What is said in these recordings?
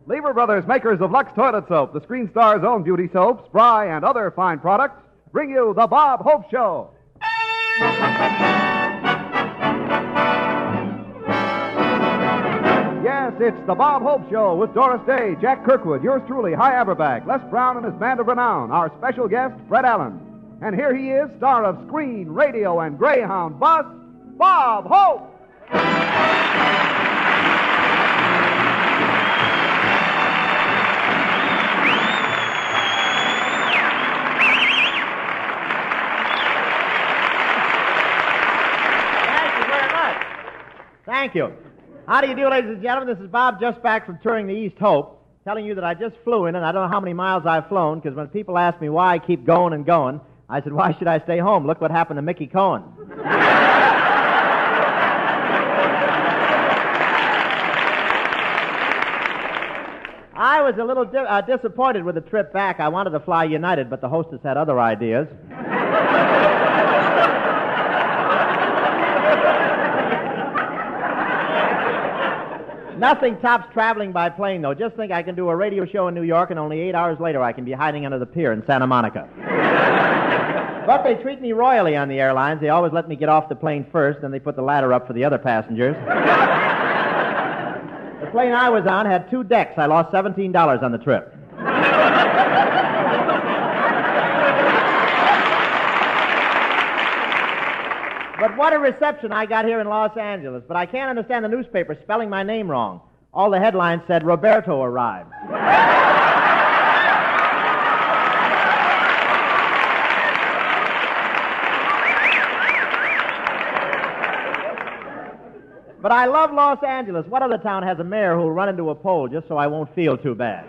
Lever Brothers, makers of Lux Toilet Soap, the Screen Star's own beauty soap, spry, and other fine products, bring you the Bob Hope Show. Yes, it's the Bob Hope Show with Doris Day, Jack Kirkwood, yours truly, High Aberback, Les Brown and his band of renown, our special guest, Fred Allen. And here he is, star of screen, radio, and Greyhound bus, Bob Hope. Thank you. How do you do, ladies and gentlemen? This is Bob, just back from touring the East Hope, telling you that I just flew in, and I don't know how many miles I've flown, because when people ask me why I keep going and going, I said, why should I stay home? Look what happened to Mickey Cohen. I was a little disappointed with the trip back. I wanted to fly United, but the hostess had other ideas. Nothing tops traveling by plane, though. Just think I can do a radio show in New York, and only 8 hours later I can be hiding under the pier in Santa Monica. But they treat me royally on the airlines. They always let me get off the plane first, then they put the ladder up for the other passengers. The plane I was on had 2 decks. I lost $17 on the trip. But what a reception I got here in Los Angeles. But I can't understand the newspaper spelling my name wrong. All the headlines said, Roberto arrived. But I love Los Angeles. What other town has a mayor who'll run into a pole just so I won't feel too bad?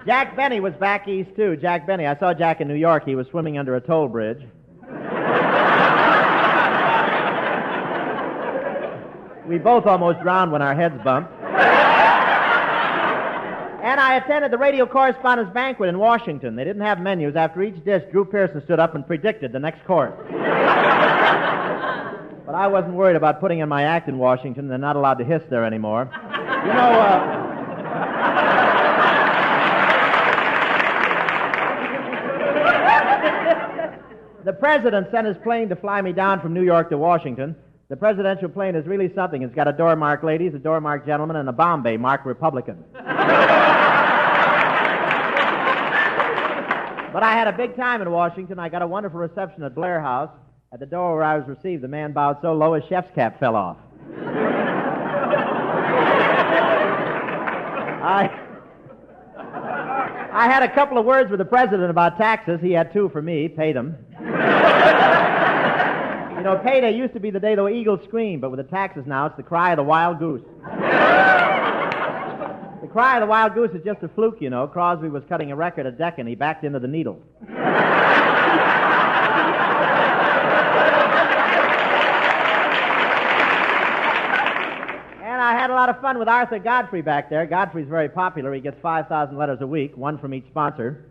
Jack Benny was back east, too. Jack Benny. I saw Jack in New York. He was swimming under a toll bridge. We both almost drowned when our heads bumped. And I attended the radio correspondence banquet in Washington. They didn't have menus. After each dish, Drew Pearson stood up and predicted the next course. But I wasn't worried about putting in my act in Washington. They're not allowed to hiss there anymore. You know, the president sent his plane to fly me down from New York to Washington. The presidential plane is really something. It's got a door marked ladies, a door marked gentlemen, and a Bombay marked Republican. But I had a big time in Washington. I got a wonderful reception at Blair House. At the door where I was received, the man bowed so low his chef's cap fell off. I had a couple of words with the president about taxes. He had 2 for me, paid them. You know, payday used to be the day the eagles screamed, but with the taxes now, it's the cry of the wild goose. The cry of the wild goose is just a fluke, you know. Crosby was cutting a record at Deccan. He backed into the needle. And I had a lot of fun with Arthur Godfrey back there. Godfrey's very popular. He gets 5,000 letters a week, 1 from each sponsor.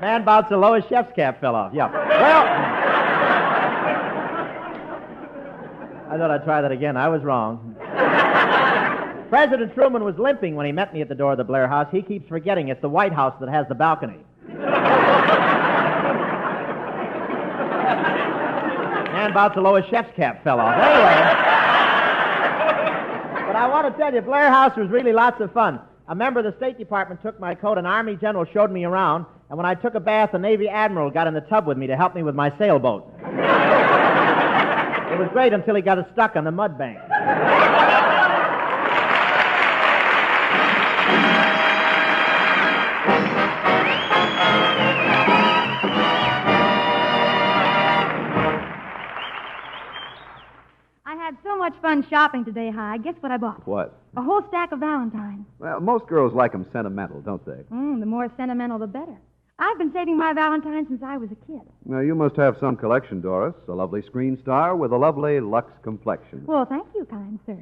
Man bounced so low his chef's cap fell off. Yeah. Well, I thought I'd try that again. I was wrong. President Truman was limping when he met me at the door of the Blair House. He keeps forgetting it's the White House that has the balcony. Man bounced so low his chef's cap fell off. Anyway. But I want to tell you, Blair House was really lots of fun. A member of the State Department took my coat, an Army general showed me around, and when I took a bath, a Navy admiral got in the tub with me to help me with my sailboat. It was great until he got us stuck on the mud bank. I had so much fun shopping today, Hi. Guess what I bought? What? A whole stack of Valentines. Well, most girls like them sentimental, don't they? The more sentimental, the better. I've been saving my Valentines since I was a kid. Now, you must have some collection, Doris. A lovely screen star with a lovely Lux complexion. Well, thank you, kind sir.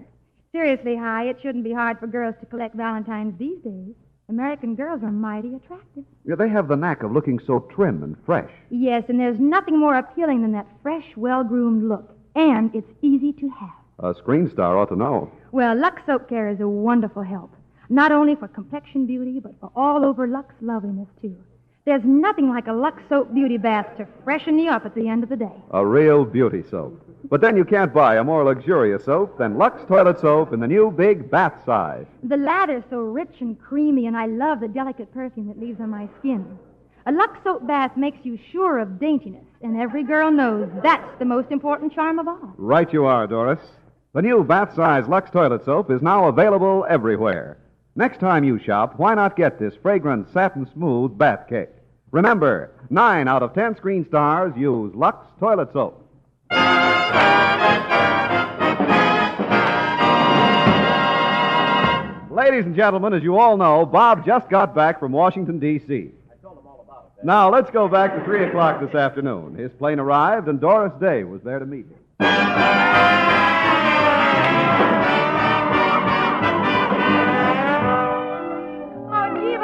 Seriously, Hi, it shouldn't be hard for girls to collect Valentines these days. American girls are mighty attractive. Yeah, they have the knack of looking so trim and fresh. Yes, and there's nothing more appealing than that fresh, well-groomed look. And it's easy to have. A screen star ought to know. Well, Lux Soap Care is a wonderful help. Not only for complexion beauty, but for all-over Lux loveliness, too. There's nothing like a Lux Soap beauty bath to freshen you up at the end of the day. A real beauty soap. But then you can't buy a more luxurious soap than Lux Toilet Soap in the new big bath size. The lather's so rich and creamy, and I love the delicate perfume it leaves on my skin. A Lux Soap bath makes you sure of daintiness, and every girl knows that's the most important charm of all. Right you are, Doris. The new bath size Lux Toilet Soap is now available everywhere. Next time you shop, why not get this fragrant satin smooth bath cake? Remember, 9 out of 10 screen stars use Lux Toilet Soap. Ladies and gentlemen, as you all know, Bob just got back from Washington, D.C. I told him all about it. Now, let's go back to 3 o'clock this afternoon. His plane arrived, and Doris Day was there to meet him.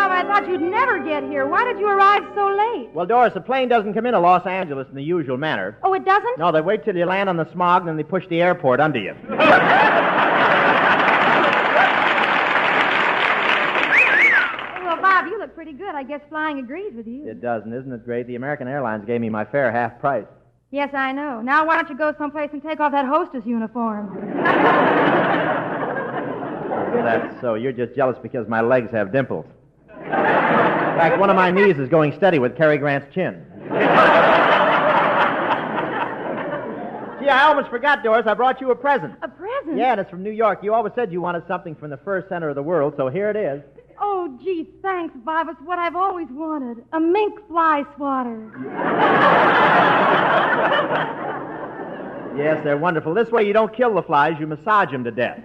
I thought you'd never get here. Why did you arrive so late? Well, Doris, the plane doesn't come into Los Angeles in the usual manner. Oh, it doesn't? No, they wait till you land on the smog, and then they push the airport under you. Well, Bob, you look pretty good. I guess flying agrees with you. It doesn't. Isn't it great? The American Airlines gave me my fare half price. Yes, I know. Now why don't you go someplace and take off that hostess uniform? That's so. You're just jealous because my legs have dimples. In fact, one of my knees is going steady with Cary Grant's chin. Gee, I almost forgot, Doris. I brought you a present. A present? Yeah, and it's from New York. You always said you wanted something from the first center of the world, so here it is. Oh, gee, thanks, Bob. It's what I've always wanted. A mink fly swatter. Yes, they're wonderful. This way you don't kill the flies, you massage them to death.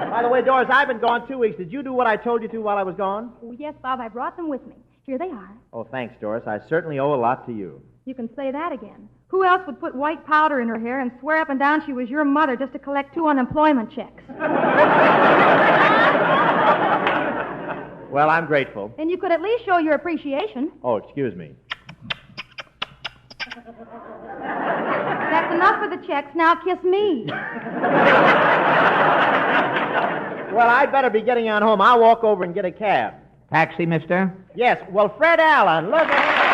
By the way, Doris, I've been gone 2 weeks. Did you do what I told you to while I was gone? Oh, yes, Bob, I brought them with me. Here they are. Oh, thanks, Doris. I certainly owe a lot to you. You can say that again. Who else would put white powder in her hair and swear up and down she was your mother just to collect 2 unemployment checks? Well, I'm grateful. And you could at least show your appreciation. Oh, excuse me. That's enough for the checks. Now kiss me. Well, I'd better be getting on home. I'll walk over and get a cab. Taxi, mister? Yes. Well, Fred Allen, look at...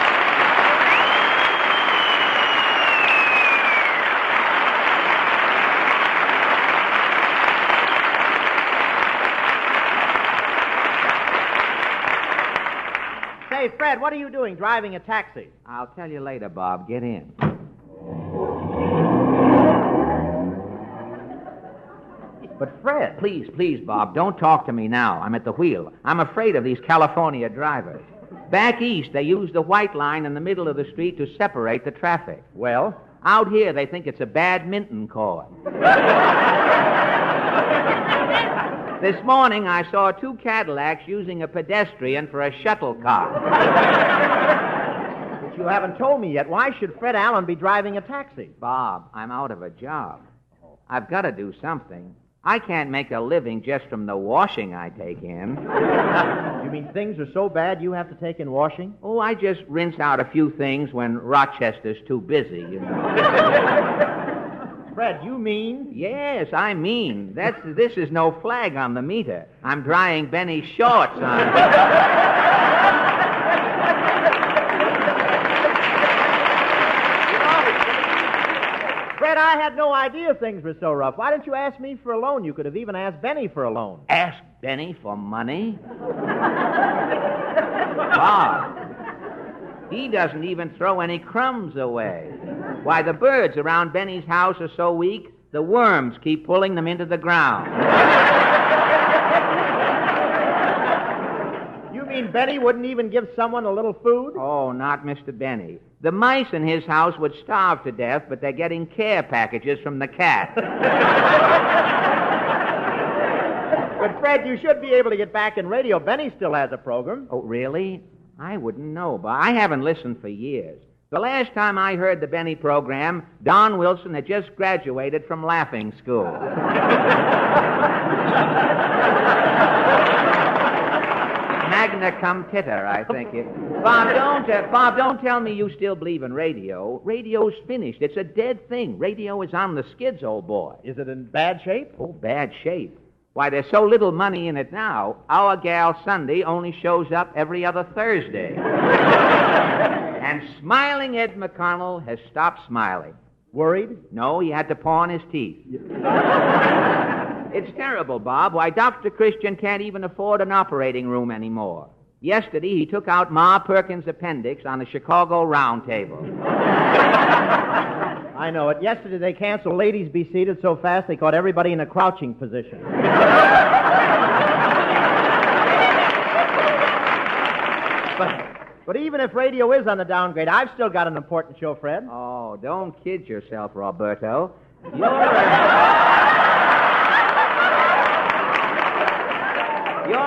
Say, Fred, what are you doing driving a taxi? I'll tell you later, Bob. Get in. But, Fred... Please, Bob, don't talk to me now. I'm at the wheel. I'm afraid of these California drivers. Back east, they use the white line in the middle of the street to separate the traffic. Well? Out here, they think it's a badminton court. This morning, I saw 2 Cadillacs using a pedestrian for a shuttlecock. But you haven't told me yet. Why should Fred Allen be driving a taxi? Bob, I'm out of a job. I've got to do something. I can't make a living just from the washing I take in. You mean things are so bad you have to take in washing? Oh, I just rinse out a few things when Rochester's too busy, you know. Fred, you mean? Yes, I mean. This is no flag on the meter. I'm drying Benny's shorts on. Fred, I had no idea things were so rough. Why didn't you ask me for a loan? You could have even asked Benny for a loan. Ask Benny for money? Bob, he doesn't even throw any crumbs away. Why, the birds around Benny's house are so weak, the worms keep pulling them into the ground. You mean Benny wouldn't even give someone a little food? Oh, not Mr. Benny. The mice in his house would starve to death, but they're getting care packages from the cat. But, Fred, you should be able to get back in radio. Benny still has a program. Oh, really? I wouldn't know, but I haven't listened for years. The last time I heard the Benny program, Don Wilson had just graduated from laughing school. magna cum titter, I think it. Bob, don't tell me you still believe in radio. Radio's finished. It's a dead thing. Radio is on the skids, old boy. Is it in bad shape? Oh, bad shape. Why, there's so little money in it now, our gal Sunday only shows up every other Thursday. And smiling Ed McConnell has stopped smiling. Worried? No, he had to pawn his teeth. It's terrible, Bob. Why, Dr. Christian can't even afford an operating room anymore. Yesterday, he took out Ma Perkins' appendix on the Chicago Round Table. I know it. Yesterday, they canceled Ladies Be Seated so fast they caught everybody in a crouching position. But even if radio is on the downgrade, I've still got an important show, Fred. Oh, don't kid yourself, Roberto.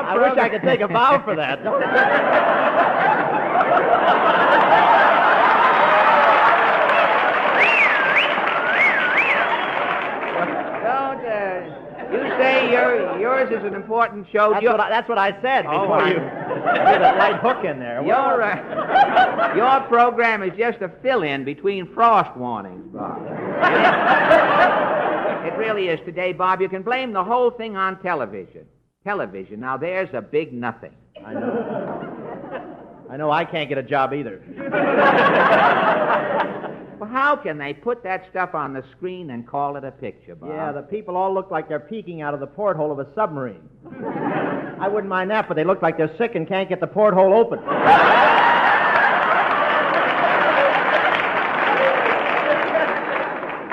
I wish I could take a vow for that. You say yours is an important show. That's what I said before you put a light hook in there. Your program is just a fill-in between frost warnings, Bob. It really is today, Bob. You can blame the whole thing on television. Television, now there's a big nothing. I know I can't get a job either. Well, how can they put that stuff on the screen and call it a picture, Bob? Yeah, the people all look like they're peeking out of the porthole of a submarine. I wouldn't mind that, but they look like they're sick and can't get the porthole open.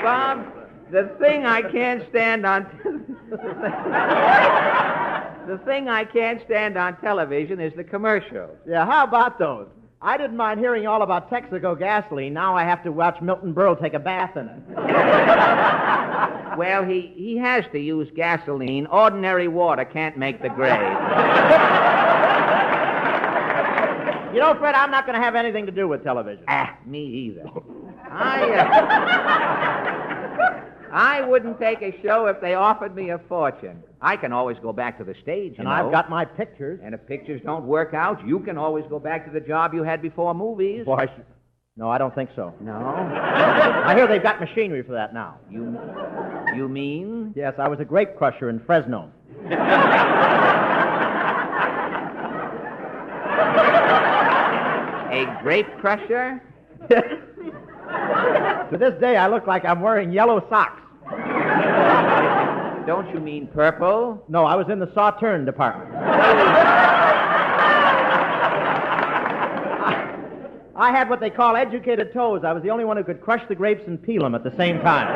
Bob, the thing I can't stand on... The thing I can't stand on television is the commercials. Yeah, how about those? I didn't mind hearing all about Texaco gasoline. Now I have to watch Milton Berle take a bath in it. Well, he has to use gasoline. Ordinary water can't make the grade. You know, Fred, I'm not going to have anything to do with television. Me either. I wouldn't take a show if they offered me a fortune. I can always go back to the stage, and I've got my pictures. And if pictures don't work out, you can always go back to the job you had before movies. Boy, no, I don't think so. No? I hear they've got machinery for that now. You mean? Yes, I was a grape crusher in Fresno. A grape crusher? To this day, I look like I'm wearing yellow socks. Don't you mean purple? No, I was in the sauterne department. I had what they call educated toes. I was the only one who could crush the grapes and peel them at the same time.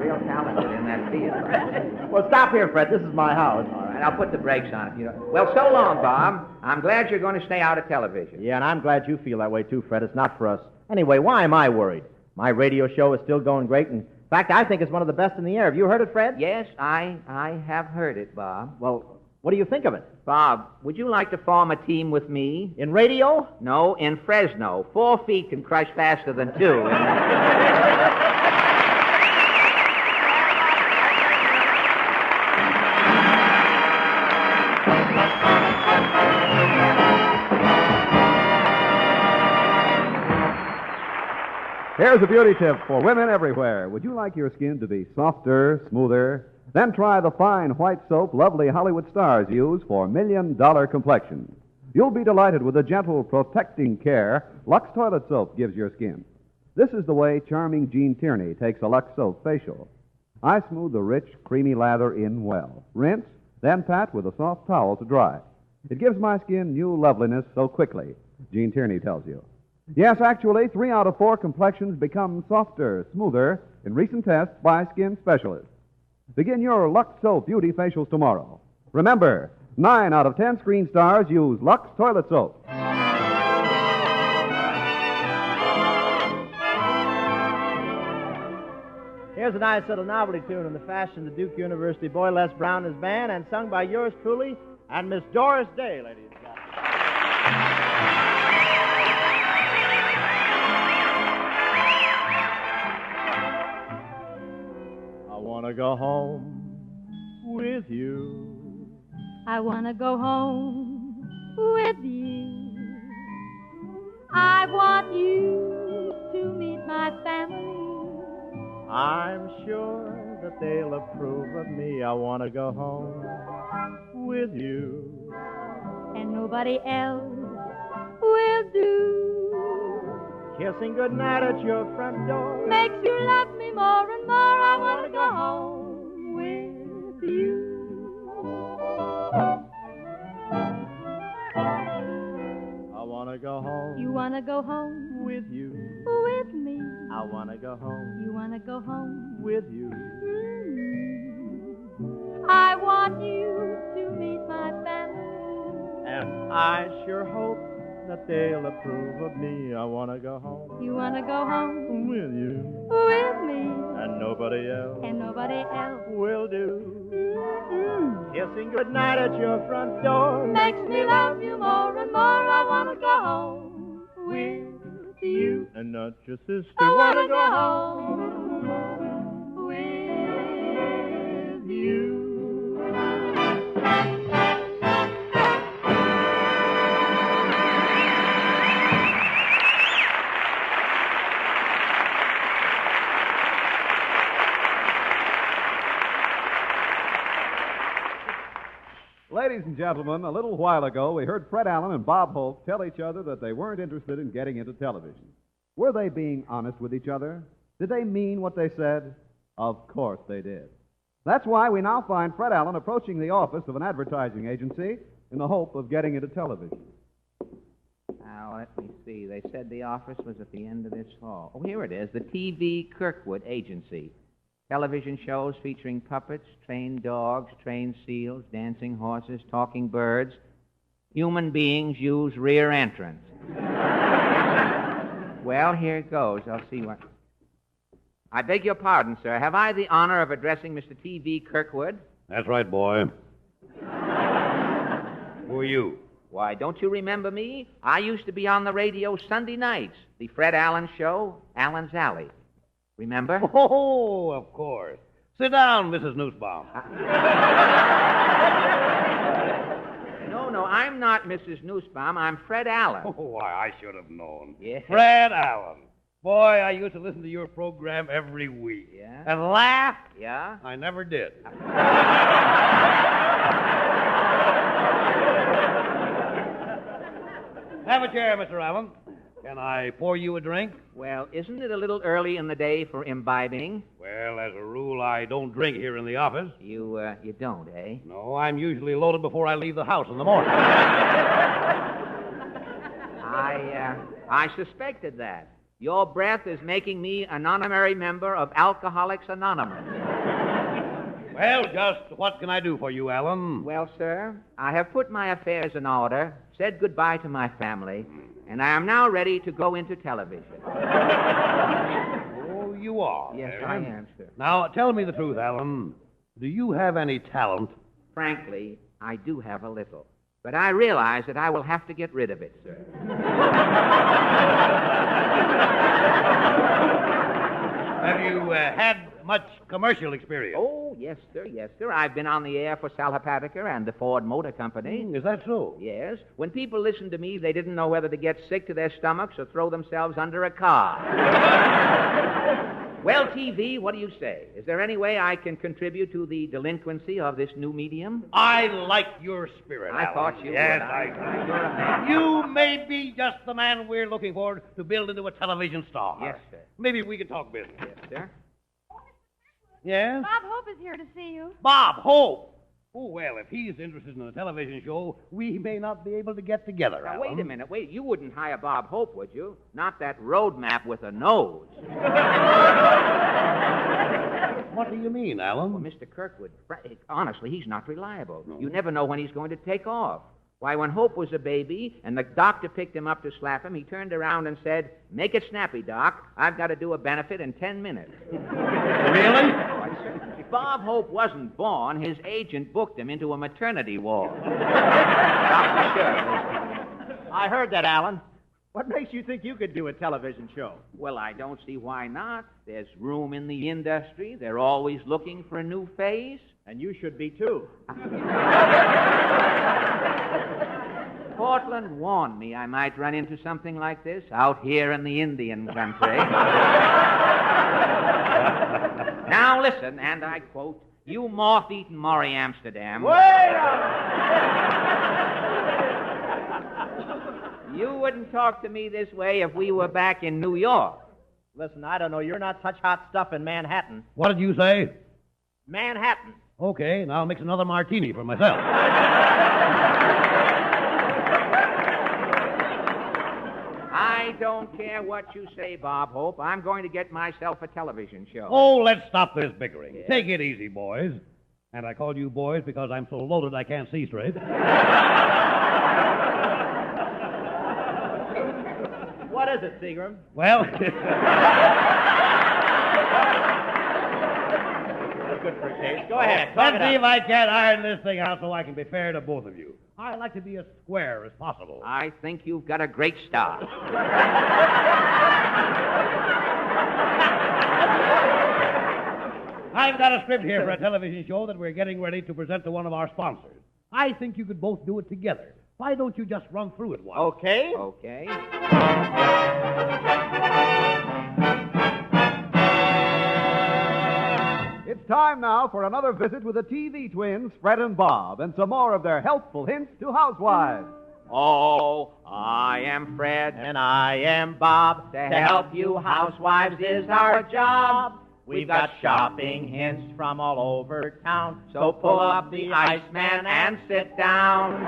Real talented in that field. Well, stop here, Fred. This is my house. All right, I'll put the brakes on it. Well, so long, Bob. I'm glad you're going to stay out of television. Yeah, and I'm glad you feel that way, too, Fred. It's not for us. Anyway, why am I worried? My radio show is still going great, and in fact, I think it's one of the best in the air. Have you heard it, Fred? Yes, I have heard it, Bob. Well, what do you think of it? Bob, would you like to form a team with me? In radio? No, in Fresno. 4 feet can crush faster than 2. Here's a beauty tip for women everywhere. Would you like your skin to be softer, smoother? Then try the fine white soap lovely Hollywood stars use for million-dollar complexions. You'll be delighted with the gentle, protecting care Lux Toilet Soap gives your skin. This is the way charming Jean Tierney takes a Lux Soap facial. I smooth the rich, creamy lather in well. Rinse, then pat with a soft towel to dry. It gives my skin new loveliness so quickly, Jean Tierney tells you. Yes, actually, 3 out of 4 complexions become softer, smoother in recent tests by skin specialists. Begin your Lux Soap Beauty facials tomorrow. Remember, 9 out of 10 screen stars use Lux Toilet Soap. Here's a nice little novelty tune in the fashion of the Duke University boy Les Brown and his band, and sung by yours truly and Miss Doris Day, ladies and gentlemen. I want to go home with you. I want to go home with you. I want you to meet my family. I'm sure that they'll approve of me. I want to go home with you. And nobody else will do. Kissing goodnight at your front door Makes you love me more and more. I want to go home with you. I want to go home. You want to go home with you. with me. I want to go home You want to go home. with you. I want you to meet my family. And I sure hope that they'll approve of me. I want to go home You want to go home with you. with me. And nobody else And nobody else will do. Kissing goodnight at your front door makes me love you more and more. I want to go home with you. And not your sister. I want to wanna go home with you. Ladies and gentlemen, a little while ago, we heard Fred Allen and Bob Hope tell each other that they weren't interested in getting into television. Were they being honest with each other? Did they mean what they said? Of course they did. That's why we now find Fred Allen approaching the office of an advertising agency in the hope of getting into television. Now, let me see. They said the office was at the end of this hall. Oh, here it is. The TV Kirkwood Agency. Television shows featuring puppets, trained dogs, trained seals, dancing horses, talking birds. Human beings use rear entrance. Well, here it goes. I'll see what... I beg your pardon, sir. Have I the honor of addressing Mr. T.V. Kirkwood? That's right, boy. Who are you? Why, don't you remember me? I used to be on the radio Sunday nights. The Fred Allen Show, Allen's Alley. Remember? Oh, of course. Sit down, Mrs. Nussbaum. No, I'm not Mrs. Nussbaum. I'm Fred Allen. Oh, why, I should have known. Yeah. Fred Allen. Boy, I used to listen to your program every week. Yeah? And laugh. Yeah? I never did. Have a chair, Mr. Allen. Can I pour you a drink? Well, isn't it a little early in the day for imbibing? Well, as a rule, I don't drink here in the office. You don't, eh? No, I'm usually loaded before I leave the house in the morning. I suspected that. Your breath is making me an honorary member of Alcoholics Anonymous. Well, just what can I do for you, Allen? Well, sir, I have put my affairs in order, said goodbye to my family, and I am now ready to go into television. Oh, you are? Yes, eh? I am, sir. Now, tell me the truth, Allen. Do you have any talent? Frankly, I do have a little. But I realize that I will have to get rid of it, sir. Have you had much commercial experience? Oh, yes, sir, yes, sir. I've been on the air for Salapatiker and the Ford Motor Company. Is that so? Yes. When people listened to me, they didn't know whether to get sick to their stomachs or throw themselves under a car. Well, TV, what do you say? Is there any way I can contribute to the delinquency of this new medium? I like your spirit, I Allen. thought you yes, would. You're a man. You may be just the man we're looking for to build into a television star. Yes, sir. Maybe we can talk business. Yes, sir. Yes? Bob Hope is here to see you. Bob Hope. Oh, well, if he's interested in a television show, we may not be able to get together, Now, Allen. wait a minute. Wait. You wouldn't hire Bob Hope, would you? Not that road map with a nose. What do you mean, Allen? Well, Mr. Kirkwood, honestly, he's not reliable. You never know when he's going to take off. Why, when Hope was a baby and the doctor picked him up to slap him, he turned around and said, "Make it snappy, Doc. I've got to do a benefit in 10 minutes. Really? Bob Hope wasn't born. His agent booked him into a maternity ward. Dr. Shirley. I heard that, Allen. What makes you think you could do a television show? Well, I don't see why not. There's room in the industry. They're always looking for a new face. And you should be, too. Portland warned me I might run into something like this out here in the Indian country. Now listen, and I quote, "You moth-eaten Maury Amsterdam." Wait up! You wouldn't talk to me this way if we were back in New York. Listen, I don't know. You're not such hot stuff in Manhattan. What did you say? Manhattan. Okay, now I'll mix another martini for myself. I don't care what you say, Bob Hope. I'm going to get myself a television show. Oh, let's stop this bickering. Yeah. Take it easy, boys. And I call you boys because I'm so loaded I can't see straight. What is it, Seagram? Well... Good for a case. Go ahead. Let's see if I can't iron this thing out so I can be fair to both of you. I like to be as square as possible. I think you've got a great start. I've got a script here for a television show that we're getting ready to present to one of our sponsors. I think you could both do it together. Why don't you just run through it once? Okay. Okay. It's time now for another visit with the TV twins, Fred and Bob, and some more of their helpful hints to housewives. Oh, I am Fred. And I am Bob. To help you housewives is our job. We've got shopping hints from all over town. So pull up the Iceman and sit down.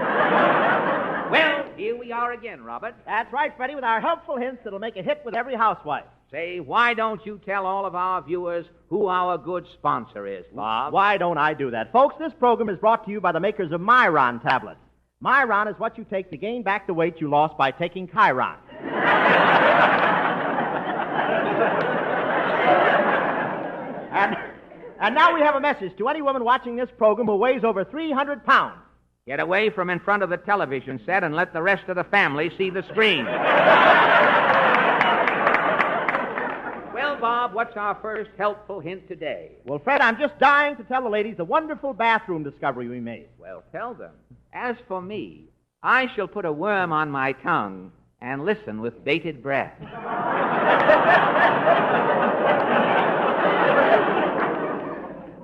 Well, here we are again, Robert. That's right, Freddie, with our helpful hints that'll make a hit with every housewife. Say, why don't you tell all of our viewers who our good sponsor is, Bob? Why don't I do that? Folks, this program is brought to you by the makers of Myron tablets. Myron is what you take to gain back the weight you lost by taking Chiron. And now we have a message to any woman watching this program who weighs over 300 pounds. Get away from in front of the television set and let the rest of the family see the screen. Well, Bob, what's our first helpful hint today? Well, Fred, I'm just dying to tell the ladies the wonderful bathroom discovery we made. Well, tell them. As for me, I shall put a worm on my tongue and listen with bated breath.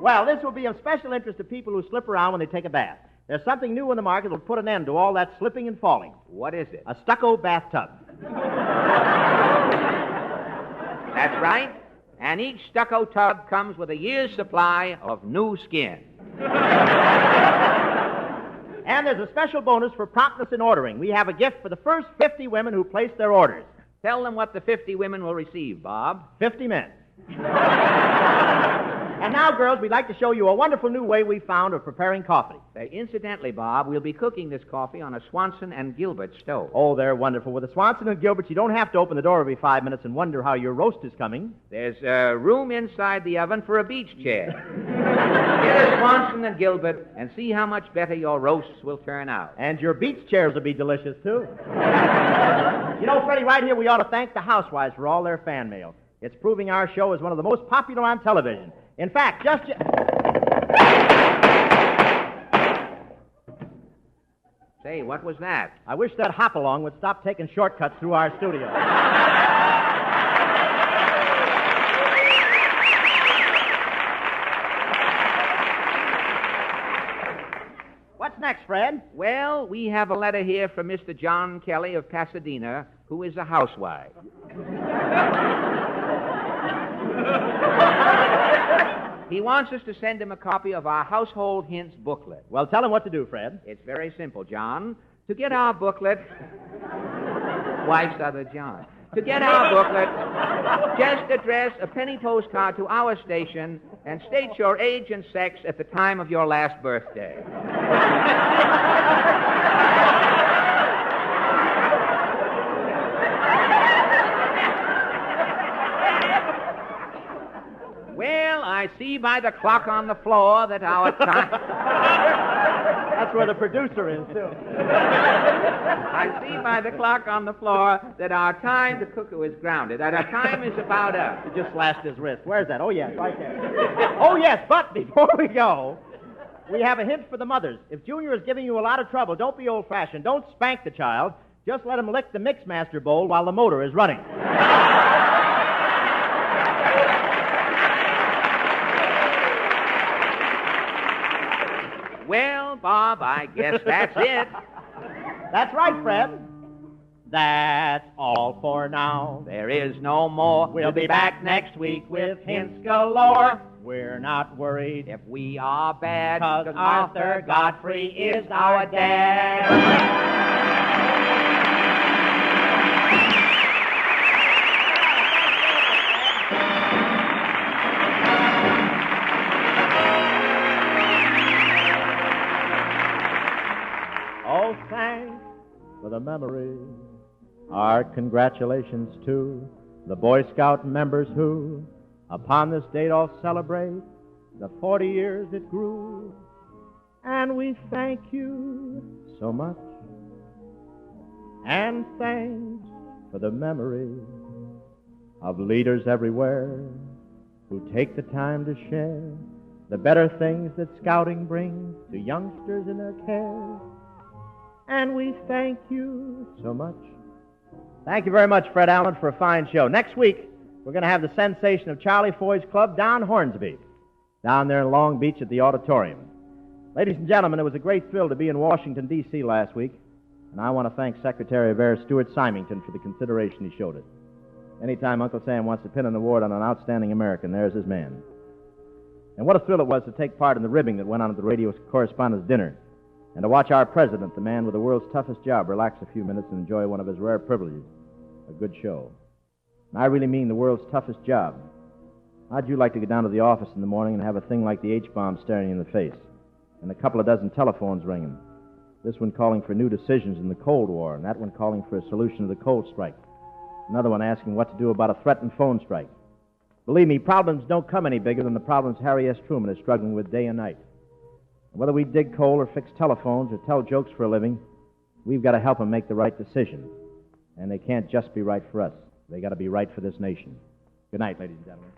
Well, this will be of special interest to people who slip around when they take a bath. There's something new in the market that will put an end to all that slipping and falling. What is it? A stucco bathtub. That's right. And each stucco tub comes with a year's supply of new skin. And there's a special bonus for promptness in ordering. We have a gift for the first 50 women who place their orders. Tell them what the 50 women will receive, Bob. 50 men. And now, girls, we'd like to show you a wonderful new way we found of preparing coffee. Incidentally, Bob, we'll be cooking this coffee on a Swanson and Gilbert stove. Oh, they're wonderful. With the Swanson and Gilbert, you don't have to open the door every 5 minutes and wonder how your roast is coming. There's room inside the oven for a beach chair. Get a Swanson and Gilbert and see how much better your roasts will turn out. And your beach chairs will be delicious, too. You know, Freddie, right here we ought to thank the housewives for all their fan mail. It's proving our show is one of the most popular on television. In fact, Say, what was that? I wish that hop-along would stop taking shortcuts through our studio. What's next, Fred? Well, we have a letter here from Mr. John Kelly of Pasadena, who is a housewife. He wants us to send him a copy of our Household Hints booklet. Well, tell him what to do, Fred. It's very simple, John. To get our booklet... Wife's other John. To get our booklet, just address a penny postcard to our station and state your age and sex at the time of your last birthday. Well, I see by the clock on the floor that our time... That's where the producer is, too. I see by the clock on the floor that our time, the cuckoo is grounded, that our time is about up. He just slashed his wrist. Where's that? Oh, yes, right there. Oh, yes, but before we go, we have a hint for the mothers. If Junior is giving you a lot of trouble, don't be old-fashioned. Don't spank the child. Just let him lick the Mixmaster bowl while the motor is running. Well, Bob, I guess that's it. That's right, Fred. That's all for now. There is no more. We'll be back next week with hints galore. We're not worried If we are bad, 'cause Arthur Godfrey is our dad. Oh, thanks for the memory. Our congratulations to the Boy Scout members who, upon this date, all celebrate the 40 years it grew. And we thank you so much. And thanks for the memory of leaders everywhere who take the time to share the better things that scouting brings to youngsters in their care. And we thank you so much. Thank you very much, Fred Allen, for a fine show. Next week, we're going to have the sensation of Charlie Foy's Club down Hornsby, down there in Long Beach at the auditorium. Ladies and gentlemen, it was a great thrill to be in Washington, D.C. last week, and I want to thank Secretary of Air Stuart Symington for the consideration he showed it. Anytime Uncle Sam wants to pin an award on an outstanding American, there's his man. And what a thrill it was to take part in the ribbing that went on at the radio correspondents' dinner, and to watch our president, the man with the world's toughest job, relax a few minutes and enjoy one of his rare privileges, a good show. And I really mean the world's toughest job. How'd you like to get down to the office in the morning and have a thing like the H-bomb staring you in the face, and a couple of dozen telephones ringing, this one calling for new decisions in the Cold War, and that one calling for a solution to the coal strike, another one asking what to do about a threatened phone strike. Believe me, problems don't come any bigger than the problems Harry S. Truman is struggling with day and night. And whether we dig coal or fix telephones or tell jokes for a living, we've got to help them make the right decisions. And they can't just be right for us. They got to be right for this nation. Good night, ladies and gentlemen.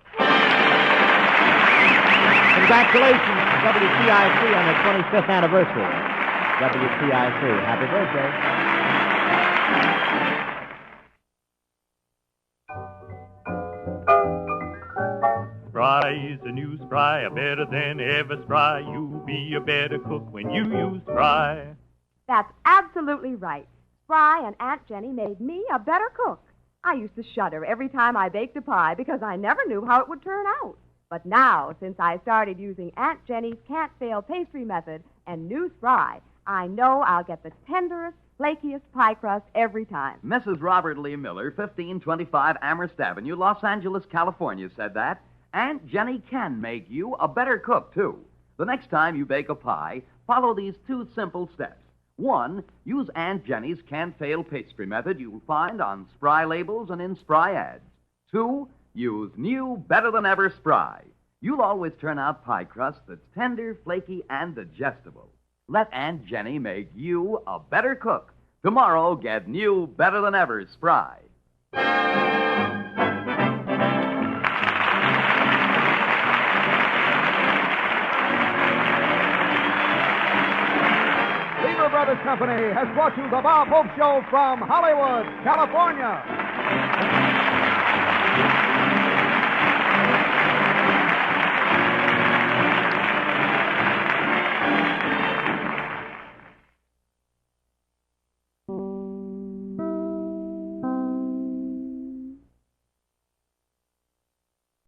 Congratulations to WTIC on their 25th anniversary. WTIC, happy birthday. Spry is the new Spry, better than ever Spry. You'll be a better cook when you use Spry. That's absolutely right. Spry and Aunt Jenny made me a better cook. I used to shudder every time I baked a pie because I never knew how it would turn out. But now, since I started using Aunt Jenny's can't-fail pastry method and new Spry, I know I'll get the tenderest, flakiest pie crust every time. Mrs. Robert Lee Miller, 1525 Amherst Avenue, Los Angeles, California, said that. Aunt Jenny can make you a better cook, too. The next time you bake a pie, follow these two simple steps. 1, use Aunt Jenny's can't-fail pastry method you'll find on Spry labels and in Spry ads. 2, use new, better-than-ever Spry. You'll always turn out pie crust that's tender, flaky, and digestible. Let Aunt Jenny make you a better cook. Tomorrow, get new, better-than-ever Spry. Brothers Company has brought you the Bob Hope Show from Hollywood, California.